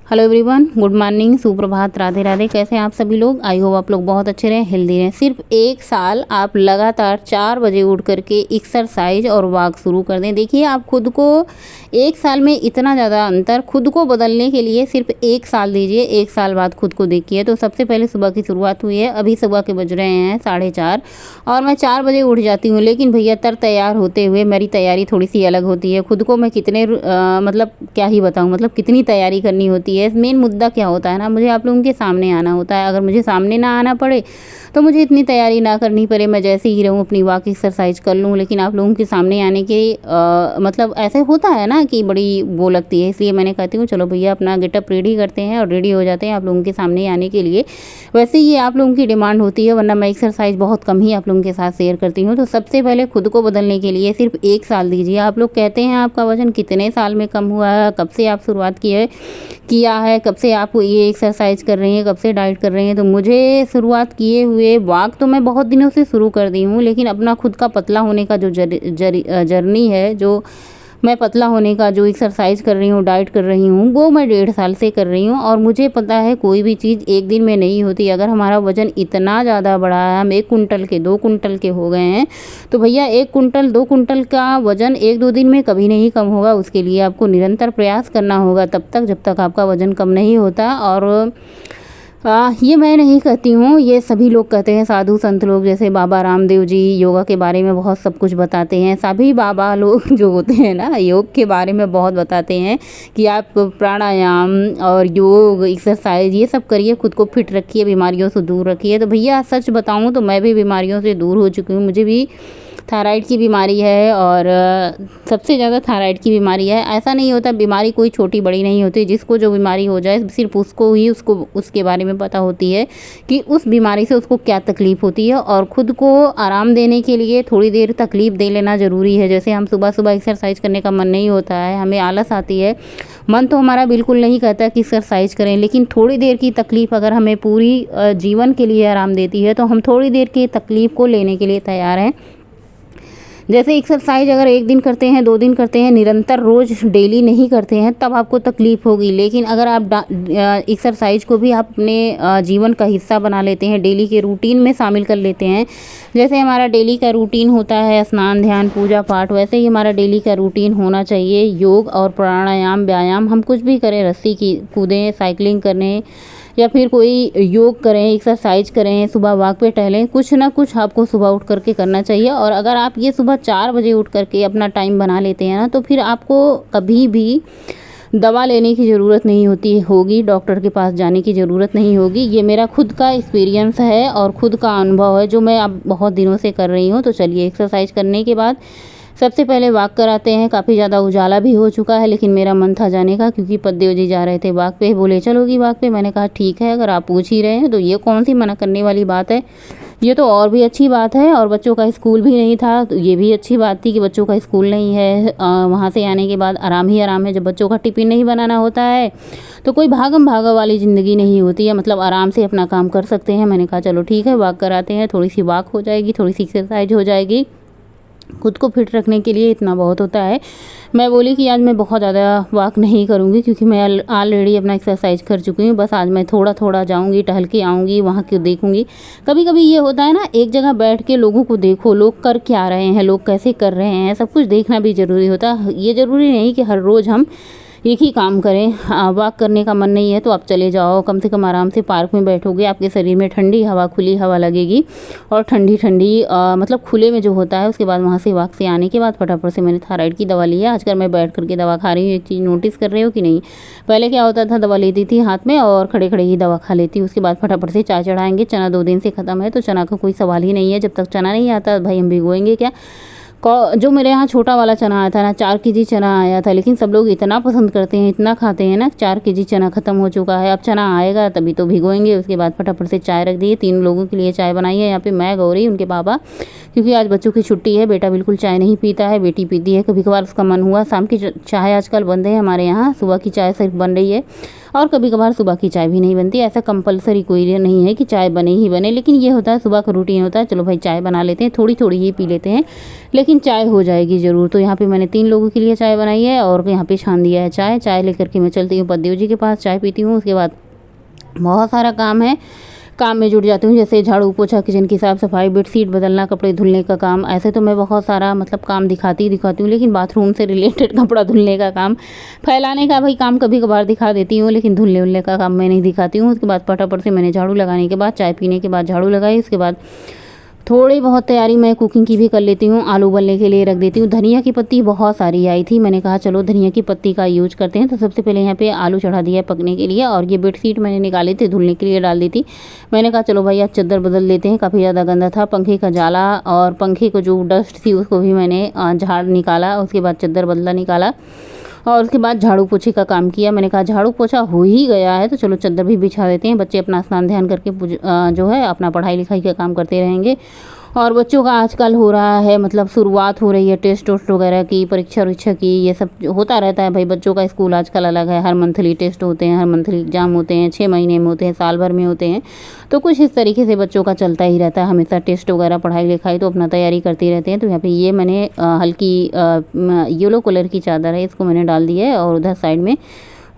Hello everyone, good morning, सुप्रभात, राधे राधे। कैसे हैं आप सभी लोग? आई होप आप लोग बहुत अच्छे रहें, हेल्दी रहें। सिर्फ 1 साल आप लगातार 4 बजे उठ करके एक्सरसाइज और वॉक शुरू कर दें। देखिए, आप खुद को 1 साल में इतना ज़्यादा अंतर खुद को बदलने के लिए सिर्फ 1 साल दीजिए। 1 साल बाद खुद को देखिए। तो सबसे पहले सुबह की शुरुआत हुई है। अभी सुबह के बज रहे हैं 4:30 और मैं 4 बजे उठ जाती हूँ। लेकिन भैया तैयार होते हुए मेरी तैयारी थोड़ी सी अलग होती है। खुद को मैं कितने मतलब क्या ही बताऊँ, मतलब कितनी तैयारी करनी होती है। मेन मुद्दा क्या होता है ना, मुझे आप लोगों के सामने आना होता है। अगर मुझे सामने ना आना पड़े तो मुझे इतनी तैयारी ना करनी पड़े, मैं जैसे ही रहूँ अपनी वॉक एक्सरसाइज कर लूँ। लेकिन आप लोगों के सामने आने के मतलब ऐसे होता है ना कि बड़ी वो लगती है, इसलिए मैंने कहती हूँ चलो भैया अपना गेटअप रेडी करते हैं और रेडी हो जाते हैं आप लोगों के सामने आने के लिए। वैसे ये आप लोगों की डिमांड होती है, वरना मैं एक्सरसाइज बहुत कम ही आप लोगों के साथ शेयर करती हूँ। तो सबसे पहले खुद को बदलने के लिए सिर्फ 1 साल दीजिए। आप लोग कहते हैं आपका वजन कितने साल में कम हुआ है, कब से आप शुरुआत किया है, कब से आप ये एक्सरसाइज कर रही हैं, कब से डाइट कर रही हैं। तो मुझे शुरुआत किए हुए वॉक तो मैं बहुत दिनों से शुरू कर दी हूँ, लेकिन अपना खुद का पतला होने का जो जर्नी है, जो मैं पतला होने का जो एक्सरसाइज कर रही हूँ, डाइट कर रही हूँ, वो मैं 1.5 साल से कर रही हूँ। और मुझे पता है कोई भी चीज़ एक दिन में नहीं होती। अगर हमारा वज़न इतना ज़्यादा बढ़ा है, हम 1 कुंटल के 2 कुंटल के हो गए हैं, तो भैया 1 कुंटल 2 कुंटल का वज़न 1-2 दिन में कभी नहीं कम होगा। उसके लिए आपको निरंतर प्रयास करना होगा तब तक, जब तक आपका वज़न कम नहीं होता। और ये मैं नहीं कहती हूँ, ये सभी लोग कहते हैं, साधु संत लोग जैसे बाबा रामदेव जी योगा के बारे में बहुत सब कुछ बताते हैं। सभी बाबा लोग जो होते हैं ना, योग के बारे में बहुत बताते हैं कि आप प्राणायाम और योग एक्सरसाइज ये सब करिए, खुद को फिट रखिए, बीमारियों से दूर रखिए। तो भैया सच बताऊँ तो मैं भी बीमारियों से दूर हो चुकी हूँ। मुझे भी थायराइड की बीमारी है और सबसे ज़्यादा थायराइड की बीमारी है। ऐसा नहीं होता, बीमारी कोई छोटी बड़ी नहीं होती। जिसको जो बीमारी हो जाए सिर्फ उसको ही उसके बारे में पता होती है कि उस बीमारी से उसको क्या तकलीफ़ होती है। और ख़ुद को आराम देने के लिए थोड़ी देर तकलीफ़ दे लेना ज़रूरी है। जैसे हम सुबह सुबह एक्सरसाइज करने का मन नहीं होता है, हमें आलस आती है, मन तो हमारा बिल्कुल नहीं कहता कि एक्सरसाइज करें, लेकिन थोड़ी देर की तकलीफ़ अगर हमें पूरी जीवन के लिए आराम देती है तो हम थोड़ी देर की तकलीफ़ को लेने के लिए तैयार हैं। जैसे एक्सरसाइज अगर 1 दिन करते हैं, 2 दिन करते हैं, निरंतर रोज़ डेली नहीं करते हैं, तब आपको तकलीफ़ होगी। लेकिन अगर आप एक्सरसाइज को भी आप अपने जीवन का हिस्सा बना लेते हैं, डेली के रूटीन में शामिल कर लेते हैं, जैसे हमारा डेली का रूटीन होता है स्नान, ध्यान, पूजा पाठ, वैसे ही हमारा डेली का रूटीन होना चाहिए। योग और प्राणायाम, व्यायाम, हम कुछ भी करें, रस्सी की कूदें, साइकिलिंग करें या फिर कोई योग करें, एक्सरसाइज करें, सुबह वॉक पे टहलें, कुछ ना कुछ आपको सुबह उठ करके करना चाहिए। और अगर आप ये सुबह 4 बजे उठ करके अपना टाइम बना लेते हैं ना, तो फिर आपको कभी भी दवा लेने की ज़रूरत नहीं होगी, डॉक्टर के पास जाने की ज़रूरत नहीं होगी। ये मेरा खुद का एक्सपीरियंस है और खुद का अनुभव है जो मैं अब बहुत दिनों से कर रही हूँ। तो चलिए, एक्सरसाइज करने के बाद सबसे पहले वॉक कराते हैं। काफ़ी ज़्यादा उजाला भी हो चुका है, लेकिन मेरा मन था जाने का, क्योंकि पद्देव जी जा रहे थे वॉक पे, बोले चलोगी वॉक पे। मैंने कहा ठीक है, अगर आप पूछ ही रहे हैं तो ये कौन सी मना करने वाली बात है, ये तो और भी अच्छी बात है। और बच्चों का स्कूल भी नहीं था, तो ये भी अच्छी बात थी कि बच्चों का स्कूल नहीं है। वहाँ से आने के बाद आराम ही आराम है। जब बच्चों का टिफ़िन नहीं बनाना होता है तो कोई भागम भागा वाली ज़िंदगी नहीं होती है, मतलब आराम से अपना काम कर सकते हैं। मैंने कहा चलो ठीक है, वॉक कराते हैं, थोड़ी सी वॉक हो जाएगी, थोड़ी सी एक्सरसाइज हो जाएगी। खुद को फिट रखने के लिए इतना बहुत होता है। मैं बोली कि आज मैं बहुत ज़्यादा वॉक नहीं करूँगी, क्योंकि मैं ऑलरेडी अपना एक्सरसाइज कर चुकी हूँ। बस आज मैं थोड़ा थोड़ा जाऊँगी, टहल के आऊँगी, वहाँ के देखूँगी। कभी कभी ये होता है ना, एक जगह बैठ के लोगों को देखो, लोग कर क्या रहे हैं, लोग कैसे कर रहे हैं, सब कुछ देखना भी ज़रूरी होता है। ये ज़रूरी नहीं कि हर रोज़ हम एक ही काम करें। वॉक करने का मन नहीं है तो आप चले जाओ, कम से कम आराम से पार्क में बैठोगे, आपके शरीर में ठंडी हवा, खुली हवा लगेगी और ठंडी ठंडी मतलब खुले में जो होता है। उसके बाद वहाँ से वॉक से आने के बाद फटाफट से मैंने थायराइड की दवा ली है। आजकल मैं बैठ करके दवा खा रही हूँ। एक चीज़ नोटिस कर रहे हो कि नहीं, पहले क्या होता था, दवा लेती थी हाथ में और खड़े खड़े ही दवा खा लेती। उसके बाद फटाफट से चाय चढ़ाएंगे। चना 2 दिन से ख़त्म है, तो चना का कोई सवाल ही नहीं है। जब तक चना नहीं आता भाई हम भिगोएंगे क्या। जो मेरे यहाँ छोटा वाला चना आया था ना, 4 केजी चना आया था, लेकिन सब लोग इतना पसंद करते हैं, इतना खाते हैं ना, 4 केजी चना ख़त्म हो चुका है। अब चना आएगा तभी तो भिगोएंगे। उसके बाद फटाफट से चाय रख दी। 3 लोगों के लिए चाय बनाई है यहाँ पे, मैं, गौरी, उनके पापा, क्योंकि आज बच्चों की छुट्टी है। बेटा बिल्कुल चाय नहीं पीता है, बेटी पीती है, कभी कभार उसका मन हुआ। शाम की चाय आजकल बंद है हमारे यहाँ, सुबह की चाय सिर्फ बन रही है। और कभी कभार सुबह की चाय भी नहीं बनती। ऐसा कंपलसरी कोई नहीं है कि चाय बने ही बने, लेकिन ये होता है सुबह का रूटीन होता है, चलो भाई चाय बना लेते हैं, थोड़ी थोड़ी ही पी लेते हैं, लेकिन चाय हो जाएगी ज़रूर। तो यहाँ पे मैंने 3 लोगों के लिए चाय बनाई है और यहाँ पे छान दिया है चाय। चाय लेकर के मैं चलती हूँ पतिदेव जी के पास, चाय पीती हूँ। उसके बाद बहुत सारा काम है, काम में जुट जाती हूँ, जैसे झाड़ू पोछा, किचन की साफ़ सफाई, बेडशीट बदलना, कपड़े धुलने का काम। ऐसे तो मैं बहुत सारा मतलब काम दिखाती हूँ, लेकिन बाथरूम से रिलेटेड कपड़ा धुलने का काम, फैलाने का भाई काम कभी कभार दिखा देती हूँ, लेकिन धुलने उलने का काम मैं नहीं दिखाती हूँ। उसके बाद फटाफट से मैंने झाड़ू लगाने के बाद, चाय पीने के बाद झाड़ू लगाई। उसके बाद थोड़ी बहुत तैयारी मैं कुकिंग की भी कर लेती हूँ, आलू उबलने के लिए रख देती हूँ। धनिया की पत्ती बहुत सारी आई थी, मैंने कहा चलो धनिया की पत्ती का यूज करते हैं। तो सबसे पहले यहाँ पे आलू चढ़ा दिया है पकने के लिए, और ये बेडशीट मैंने निकाली थी धुलने के लिए डाल दी थी। मैंने कहा चलो भाई आज चादर बदल लेते हैं, काफ़ी ज़्यादा गंदा था। पंखे का जाला और पंखे को जो डस्ट थी उसको भी मैंने झाड़ निकाला। उसके बाद चादर बदला निकाला और उसके बाद झाड़ू पोछे का काम किया। मैंने कहा झाड़ू पोछा हो ही गया है तो चलो चादर भी बिछा देते हैं, बच्चे अपना स्नान ध्यान करके जो है अपना पढ़ाई लिखाई का काम करते रहेंगे। और बच्चों का आजकल हो रहा है मतलब शुरुआत हो रही है टेस्ट वोस्ट वगैरह की, परीक्षा वरीक्षा की, ये सब होता रहता है भाई। बच्चों का स्कूल आजकल अलग है, हर मंथली टेस्ट होते हैं, हर मंथली एग्जाम होते हैं, 6 महीने में होते हैं, साल भर में होते हैं। तो कुछ इस तरीके से बच्चों का चलता ही रहता है हमेशा, टेस्ट वगैरह पढ़ाई लिखाई तो अपना तैयारी करते रहते हैं। तो यहाँ पे ये मैंने हल्की येलो कलर की चादर है, इसको मैंने डाल दिया है, और उधर साइड में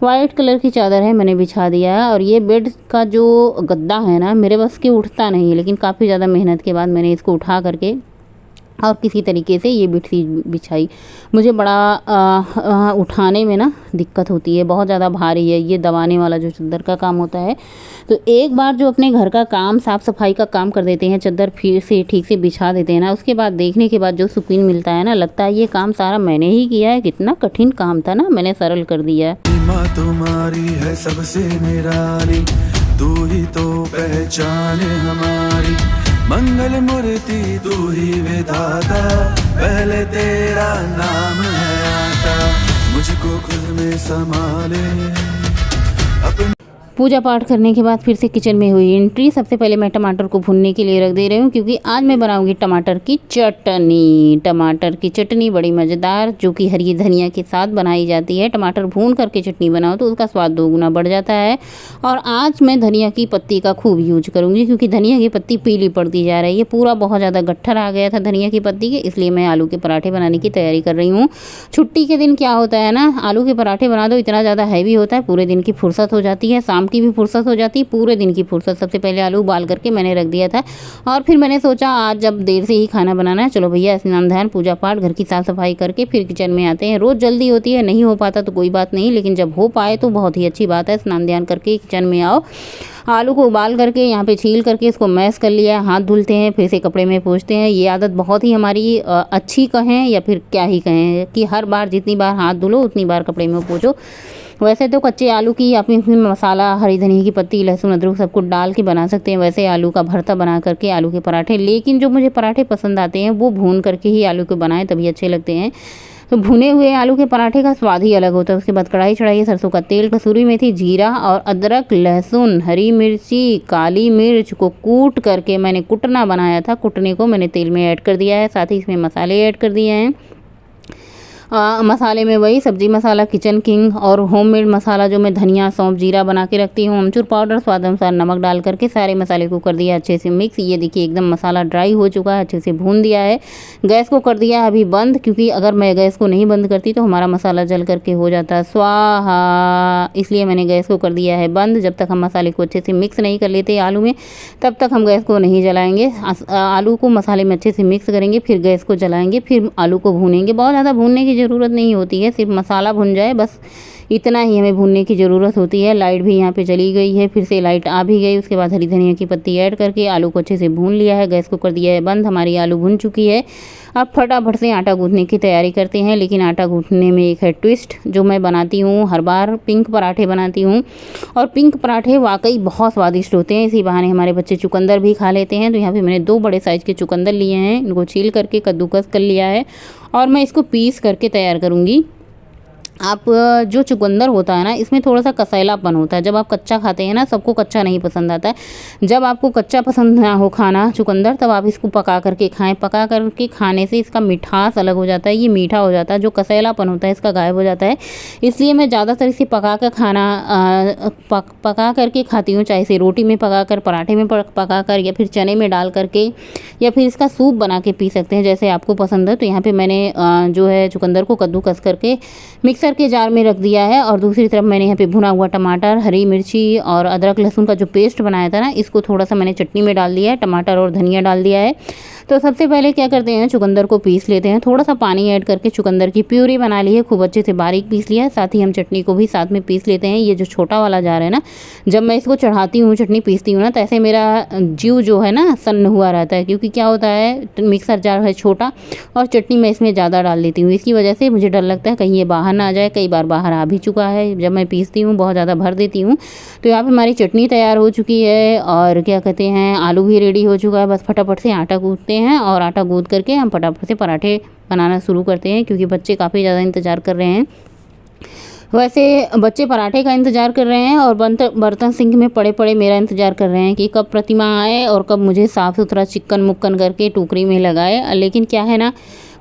वाइट कलर की चादर है मैंने बिछा दिया है। और ये बेड का जो गद्दा है ना, मेरे बस के उठता नहीं है, लेकिन काफ़ी ज़्यादा मेहनत के बाद मैंने इसको उठा करके और किसी तरीके से ये बेडशीट बिछाई। मुझे बड़ा उठाने में ना दिक्कत होती है, बहुत ज़्यादा भारी है, ये दबाने वाला जो चादर का काम होता है। तो एक बार जो अपने घर का काम साफ़ सफाई का काम कर देते हैं, चादर फिर से ठीक से बिछा देते हैं ना, उसके बाद देखने के बाद जो सुकून मिलता है ना, लगता है ये काम सारा मैंने ही किया है, कितना कठिन काम था ना, मैंने सरल कर दिया है। माँ तुम्हारी है सबसे निराली, तू ही तो पहचान हमारी, मंगल मूर्ति तू ही विधाता, पहले तेरा नाम है आता, मुझको खुद में संभाले अपने। पूजा पाठ करने के बाद फिर से किचन में हुई एंट्री। सबसे पहले मैं टमाटर को भुनने के लिए रख दे रही हूँ, क्योंकि आज मैं बनाऊंगी टमाटर की चटनी। टमाटर की चटनी बड़ी मज़ेदार, जो कि हरी धनिया के साथ बनाई जाती है। टमाटर भून करके चटनी बनाओ तो उसका स्वाद 2 गुना बढ़ जाता है। और आज मैं धनिया की पत्ती का खूब यूज करूँगी, क्योंकि धनिया की पत्ती पीली पड़ती जा रही है, पूरा बहुत ज़्यादा गट्ठर आ गया था धनिया की पत्ती के, इसलिए मैं आलू के पराठे बनाने की तैयारी कर रही हूँ। छुट्टी के दिन क्या होता है ना, आलू के पराठे बना दो, इतना ज़्यादा हैवी होता है, पूरे दिन की फुर्सत हो जाती है, शाम की भी फुर्सत हो जाती है, पूरे दिन की फुर्सत। सबसे पहले आलू उबाल करके मैंने रख दिया था, और फिर मैंने सोचा आज जब देर से ही खाना बनाना है, चलो भैया स्नान ध्यान पूजा पाठ घर की साफ सफाई करके फिर किचन में आते हैं। रोज़ जल्दी होती है, नहीं हो पाता तो कोई बात नहीं, लेकिन जब हो पाए तो बहुत ही अच्छी बात है, स्नान ध्यान करके किचन में आओ। आलू को उबाल करके यहाँ पे छील करके इसको मैश कर लिया, हाथ धुलते हैं, फिर से कपड़े में पोंछते हैं। ये आदत बहुत ही हमारी अच्छी कहें या फिर क्या ही कहें, कि हर बार जितनी बार हाथ धुलो उतनी बार कपड़े में पोंछो। वैसे तो कच्चे आलू की आप इसमें मसाला, हरी धनिया की पत्ती, लहसुन अदरक सब कुछ डाल के बना सकते हैं, वैसे आलू का भरता बना करके आलू के पराठे। लेकिन जो मुझे पराठे पसंद आते हैं वो भून करके ही आलू को बनाएं, तभी अच्छे लगते हैं। तो भुने हुए आलू के पराठे का स्वाद ही अलग होता है। उसके बाद कढ़ाई चढ़ाइए, सरसों का तेल, कसूरी मेथी, जीरा और अदरक, लहसुन, हरी मिर्ची, काली मिर्च को कूट करके मैंने कुटना बनाया था, कुटने को मैंने तेल में ऐड कर दिया है। साथ ही इसमें मसाले ऐड कर दिए हैं। मसाले में वही सब्जी मसाला, किचन किंग और होममेड मसाला जो मैं धनिया सौंफ जीरा बना के रखती हूँ, अमचूर पाउडर, स्वाद अनुसार नमक डाल करके सारे मसाले को कर दिया अच्छे से मिक्स। ये देखिए एकदम मसाला ड्राई हो चुका है, अच्छे से भून दिया है। गैस को कर दिया है अभी बंद, क्योंकि अगर मैं गैस को नहीं बंद करती तो हमारा मसाला जल करके हो जाता है स्वाहा, इसलिए मैंने गैस को कर दिया है बंद। जब तक हम मसाले को अच्छे से मिक्स नहीं कर लेते आलू में, तब तक हम गैस को नहीं जलाएंगे। आलू को मसाले में अच्छे से मिक्स करेंगे, फिर गैस को जलाएंगे, फिर आलू को भूनेंगे। बहुत ज़्यादा भूनने की ज़रूरत नहीं होती है, सिर्फ मसाला भुन जाए बस, इतना ही हमें भूनने की ज़रूरत होती है। लाइट भी यहाँ पे चली गई है, फिर से लाइट आ भी गई। उसके बाद हरी धनिया की पत्ती ऐड करके आलू को अच्छे से भून लिया है, गैस को कर दिया है बंद। हमारी आलू भुन चुकी है। अब फटाफट से आटा गूँथने की तैयारी करते हैं। लेकिन आटा गूँथने में एक है ट्विस्ट, जो मैं बनाती हूँ हर बार, पिंक पराठे बनाती हूँ, और पिंक पराठे वाकई बहुत स्वादिष्ट होते हैं। इसी बहाने हमारे बच्चे चुकंदर भी खा लेते हैं। तो यहाँ पे मैंने 2 बड़े साइज़ के चुकंदर लिए हैं, इनको छील करके कद्दूकस कर लिया है, और मैं इसको पीस करके तैयार करूँगी। आप जो चुकंदर होता है ना, इसमें थोड़ा सा कसैलापन होता है। जब आप कच्चा खाते हैं ना, सबको कच्चा नहीं पसंद आता है। जब आपको कच्चा पसंद ना हो खाना चुकंदर, तब आप इसको पका करके खाएं। पका करके खाने से इसका मिठास अलग हो जाता है, ये मीठा हो जाता है, जो कसैलापन होता है इसका गायब हो जाता है। इसलिए मैं ज़्यादातर इसे पका कर खाना पका करके खाती हूँ, चाहे इसे रोटी में पका कर, पराठे में पका कर, या फिर चने में डाल करके, या फिर इसका सूप बना के पी सकते हैं, जैसे आपको पसंद है। तो यहाँ पे मैंने जो है चुकंदर को कद्दूकस करके मिक्सर के जार में रख दिया है, और दूसरी तरफ मैंने यहाँ पे भुना हुआ टमाटर, हरी मिर्ची और अदरक लहसुन का जो पेस्ट बनाया था ना, इसको थोड़ा सा मैंने चटनी में डाल दिया है, टमाटर और धनिया डाल दिया है। तो सबसे पहले क्या करते हैं, चुकंदर को पीस लेते हैं। थोड़ा सा पानी ऐड करके चुकंदर की प्यूरी बना ली है, खूब अच्छे से बारीक पीस लिया है। साथ ही हम चटनी को भी साथ में पीस लेते हैं। ये जो छोटा वाला जार है ना, जब मैं इसको चढ़ाती हूँ, चटनी पीसती हूँ ना, तो ऐसे मेरा जीव जो है ना सन्न हुआ रहता है, क्योंकि क्या होता है, मिक्सर जार है छोटा और चटनी मैं इसमें ज़्यादा डाल लेती हूँ। इसकी वजह से मुझे डर लगता है कहीं ये बाहर ना आ जाए। कई बार बाहर आ भी चुका है, जब मैं पीसती हूँ बहुत ज़्यादा भर देती हूँ। तो यहाँ पे हमारी चटनी तैयार हो चुकी है, और क्या कहते हैं, आलू भी रेडी हो चुका है। बस फटाफट से आटा गूँथते हैं, और आटा गूँथ करके हम फटाफट से पराठे बनाना शुरू करते हैं, क्योंकि बच्चे काफ़ी ज़्यादा इंतज़ार कर रहे हैं। वैसे बच्चे पराठे का इंतज़ार कर रहे हैं, और बर्तन सिंक में पड़े पड़े मेरा इंतज़ार कर रहे हैं कि कब प्रतिमा आए और कब मुझे साफ़ सुथरा चिक्कन मुक्कन करके टोकरी में लगाए। लेकिन क्या है ना,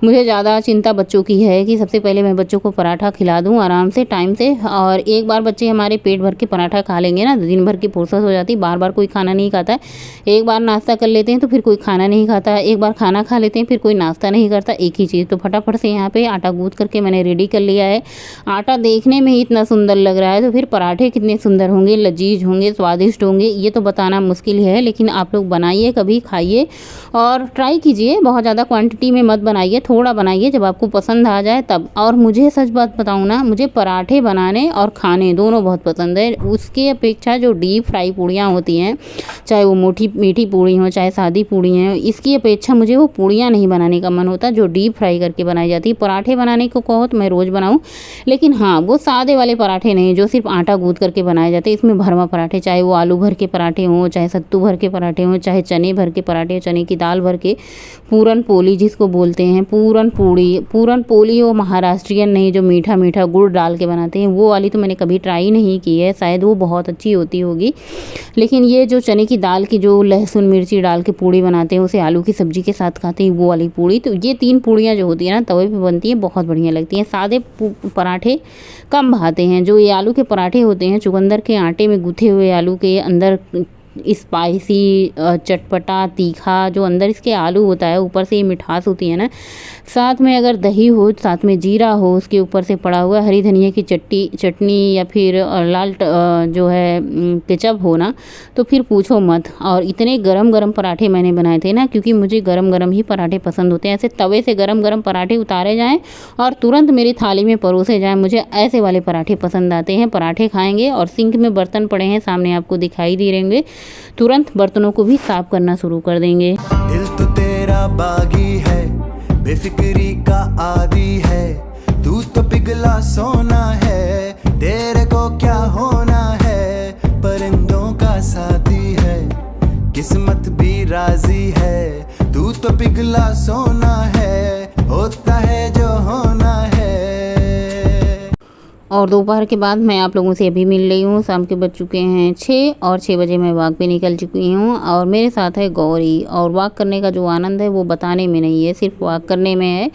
मुझे ज़्यादा चिंता बच्चों की है कि सबसे पहले मैं बच्चों को पराठा खिला दूं आराम से, टाइम से। और एक बार बच्चे हमारे पेट भर के पराठा खा लेंगे ना, दिन भर की फुर्सत हो जाती। बार बार कोई खाना नहीं खाता है। एक बार नाश्ता कर लेते हैं तो फिर कोई खाना नहीं खाता है, एक बार खाना खा लेते हैं फिर कोई नाश्ता नहीं करता, एक ही चीज़। तो फटाफट से यहाँ पे आटा गूँथ करके मैंने रेडी कर लिया है। आटा देखने में ही इतना सुंदर लग रहा है, तो फिर पराठे कितने सुंदर होंगे, लजीज होंगे, स्वादिष्ट होंगे, ये तो बताना मुश्किल है। लेकिन आप लोग बनाइए, कभी खाइए और ट्राई कीजिए। बहुत ज़्यादा क्वांटिटी में मत बनाइए, थोड़ा बनाइए, जब आपको पसंद आ जाए तब। और मुझे सच बात बताऊँ ना, मुझे पराठे बनाने और खाने दोनों बहुत पसंद है। उसके अपेक्षा जो डीप फ्राई पूड़ियाँ होती हैं, चाहे वो मोटी मीठी पूड़ी हो, चाहे सादी पूड़ी हैं, इसकी अपेक्षा मुझे वो पूड़ियाँ नहीं बनाने का मन होता जो डीप फ्राई करके बनाई जाती है। पराठे बनाने को कहो तो मैं रोज़ बनाऊँ, लेकिन हाँ, वो सादे वाले पराठे नहीं जो सिर्फ आटा गूँथ करके बनाए जाते हैं। इसमें भरवा पराठे, चाहे वो आलू भर के पराठे हों, चाहे सत्तू भर के पराठे हों, चाहे चने भर के पराठे, चने की दाल भर के, पूरन पोली जिसको बोलते हैं, पूरन पोली वो महाराष्ट्रियन नहीं, जो मीठा मीठा गुड़ डाल के बनाते हैं, वो वाली तो मैंने कभी ट्राई नहीं की है। शायद वो बहुत अच्छी होती होगी। लेकिन ये जो चने की दाल की जो लहसुन मिर्ची डाल के पूड़ी बनाते हैं, उसे आलू की सब्जी के साथ खाते हैं, वो वाली पूड़ी। तो ये 3 पूड़ियाँ जो होती है ना, तवे पे बनती है, बहुत बढ़िया लगती हैं। सादे पराठे कम भाते हैं। जो ये आलू के पराठे होते हैं, चुकंदर के आटे में गूँथे हुए आलू के अंदर स्पाइसी, चटपटा, तीखा जो अंदर इसके आलू होता है, ऊपर से ये मिठास होती है ना, साथ में अगर दही हो, साथ में जीरा हो, उसके ऊपर से पड़ा हुआ हरी धनिया की चटनी या फिर लाल जो है केचप हो ना, तो फिर पूछो मत। और इतने गरम गरम पराठे मैंने बनाए थे ना, क्योंकि मुझे गरम गरम ही पराठे पसंद होते हैं। ऐसे तवे से गरम गरम पराठे उतारे जाएँ और तुरंत मेरी थाली में परोसे जाएँ, मुझे ऐसे वाले पराठे पसंद आते हैं। पराठे खाएंगे और सिंक में बर्तन पड़े हैं सामने आपको दिखाई दे रहेंगे, तुरंत बर्तनों को भी साफ करना शुरू कर देंगे। दिल तो तेरा बागी है, बेफिक्री का आदी है, तू तो पिघला सोना है, तेरे को क्या होना है, परिंदों का साथी है, किस्मत भी राजी है, तू तो पिघला सोना है, होता है जो होना है। और दोपहर के बाद मैं आप लोगों से अभी मिल रही हूँ। शाम के बज चुके हैं 6 और 6 बजे मैं वॉक पे निकल चुकी हूँ, और मेरे साथ है गौरी। और वॉक करने का जो आनंद है वो बताने में नहीं है, सिर्फ वॉक करने में है।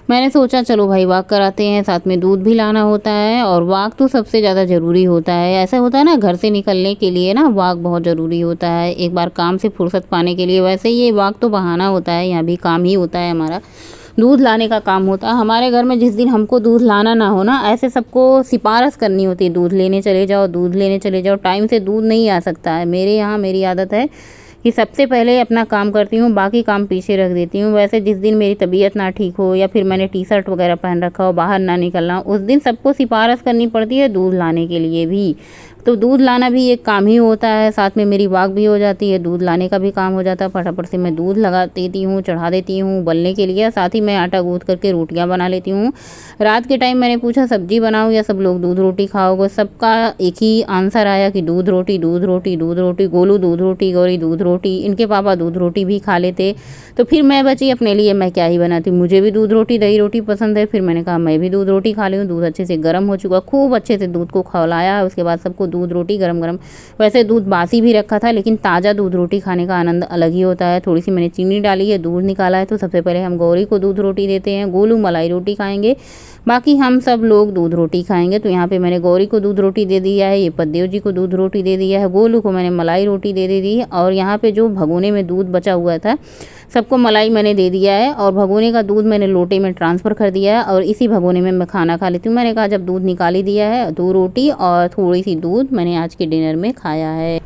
मैंने सोचा चलो भाई वॉक कराते हैं, साथ में दूध भी लाना होता है, और वॉक तो सबसे ज़्यादा ज़रूरी होता है। ऐसा होता है ना, घर से निकलने के लिए ना वॉक बहुत ज़रूरी होता है, एक बार काम से फुर्सत पाने के लिए। वैसे ये वॉक तो बहाना होता है, यहाँ भी काम ही होता है हमारा, दूध लाने का काम होता है हमारे घर में। जिस दिन हमको दूध लाना ना हो ना, ऐसे सबको सिफारिश करनी होती है, दूध लेने चले जाओ, दूध लेने चले जाओ। टाइम से दूध नहीं आ सकता है। मेरे यहाँ मेरी आदत है कि सबसे पहले अपना काम करती हूँ, बाकी काम पीछे रख देती हूँ। वैसे जिस दिन मेरी तबीयत ना ठीक हो, या फिर मैंने टी-शर्ट वगैरह पहन रखा हो, बाहर ना निकलना, उस दिन सबको सिफारिश करनी पड़ती है दूध लाने के लिए भी। तो दूध लाना भी एक काम ही होता है, साथ में मेरी वाक भी हो जाती है, दूध लाने का भी काम हो जाता है। फटाफट से मैं दूध लगा देती हूँ, चढ़ा देती हूँ उबलने के लिए। साथ ही मैं आटा गूँथ करके रोटियाँ बना लेती हूँ। रात के टाइम मैंने पूछा सब्जी बनाऊँ या सब लोग दूध रोटी खाओगे, सबका एक ही आंसर आया कि दूध रोटी दूध रोटी दूध रोटी। गोलू दूध रोटी, गौरी दूध रोटी, इनके पापा दूध रोटी भी खा लेते। तो फिर मैं बची अपने लिए, मैं क्या ही बनाती, मुझे भी दूध रोटी दही रोटी पसंद है। फिर मैंने कहा मैं भी दूध रोटी खा लूँ। दूध अच्छे से गर्म हो चुका, खूब अच्छे से दूध को खौलाया, उसके बाद सबको दूध रोटी गरम गरम, वैसे दूध बासी भी रखा था लेकिन ताज़ा दूध रोटी खाने का आनंद अलग ही होता है। थोड़ी सी मैंने चीनी डाली है, दूध निकाला है। तो सबसे पहले हम गौरी को दूध रोटी देते हैं, गोलू मलाई रोटी खाएंगे, बाकी हम सब लोग दूध रोटी खाएंगे। तो यहाँ पे मैंने गौरी को दूध रोटी दे दिया है, ये पद्देव जी को दूध रोटी दे दिया है, गोलू को मैंने मलाई रोटी दे दी है। और यहाँ पे जो भगोने में दूध बचा हुआ था सबको मलाई मैंने दे दिया है और भगोने का दूध मैंने लोटे में ट्रांसफ़र कर दिया है और इसी भगोने में मैं खाना खा लेती हूँ। मैंने कहा जब दूध निकाल ही दिया है, 2 रोटी और थोड़ी सी दूध मैंने आज के डिनर में खाया है।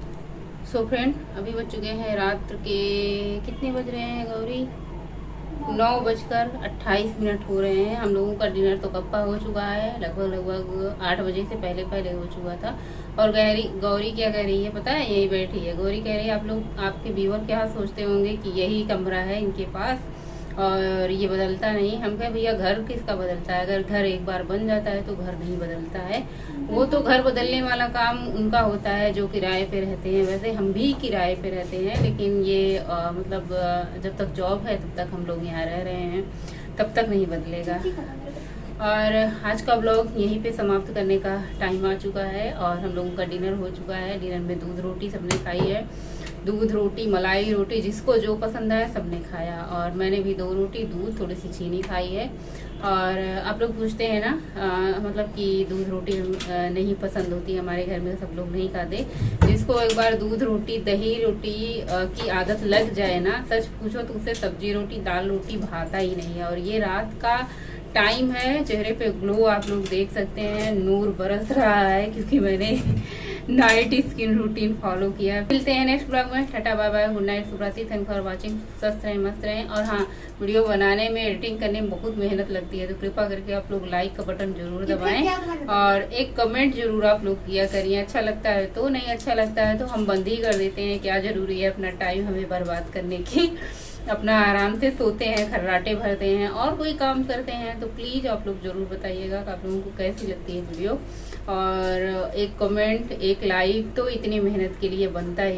सो फ्रेंड, अभी बज चुके हैं रात के, कितने बज रहे हैं गौरी, 9:28 हो रहे हैं। हम लोगों का डिनर तो कब का हो चुका है, लगभग 8 बजे से पहले हो चुका था। और गौरी क्या कह रही है पता है, यही बैठी है। गौरी कह रही है आप लोग, आपके व्यूअर क्या सोचते होंगे कि यही कमरा है इनके पास और ये बदलता नहीं। हम कहे भैया घर किसका बदलता है, अगर घर एक बार बन जाता है तो घर नहीं बदलता है। वो तो घर बदलने वाला काम उनका होता है जो किराए पे रहते हैं। वैसे हम भी किराए पे रहते हैं, लेकिन ये मतलब जब तक जॉब है तब तक हम लोग यहाँ रह रहे हैं, तब तक नहीं बदलेगा। और आज का व्लॉग यहीं पे समाप्त करने का टाइम आ चुका है और हम लोगों का डिनर हो चुका है। डिनर में दूध रोटी सबने खाई है, दूध रोटी मलाई रोटी, जिसको जो पसंद आया सबने खाया। और मैंने भी 2 रोटी दूध थोड़ी सी चीनी खाई है। और आप लोग पूछते हैं ना मतलब कि दूध रोटी नहीं पसंद होती, हमारे घर में सब लोग नहीं खाते। जिसको एक बार दूध रोटी दही रोटी की आदत लग जाए ना, सच पूछो तो उसे सब्जी रोटी दाल रोटी भाता ही नहीं है। और ये रात का टाइम है, चेहरे पे ग्लो आप लोग देख सकते हैं, नूर बरस रहा है क्योंकि मैंने नाइट स्किन रूटीन फॉलो किया। मिलते हैं नेक्स्ट ब्लॉग में, tata bye bye, good night, शुभ रात्रि, थैंक फॉर वाचिंग। स्वस्थ रहें मस्त रहें। और हाँ, वीडियो बनाने में एडिटिंग करने में बहुत मेहनत लगती है, तो कृपा करके आप लोग लाइक का बटन जरूर दबाएं और एक कमेंट जरूर आप लोग किया करिए। अच्छा लगता है तो, नहीं अच्छा लगता है तो हम बंद ही कर देते हैं। क्या जरूरी है अपना टाइम हमें बर्बाद करने की, अपना आराम से सोते हैं, खर्राटे भरते हैं और कोई काम करते हैं। तो प्लीज़ आप लोग ज़रूर बताइएगा कि आप लोगों को कैसी लगती है वीडियो। और एक कमेंट एक लाइक तो इतनी मेहनत के लिए बनता है।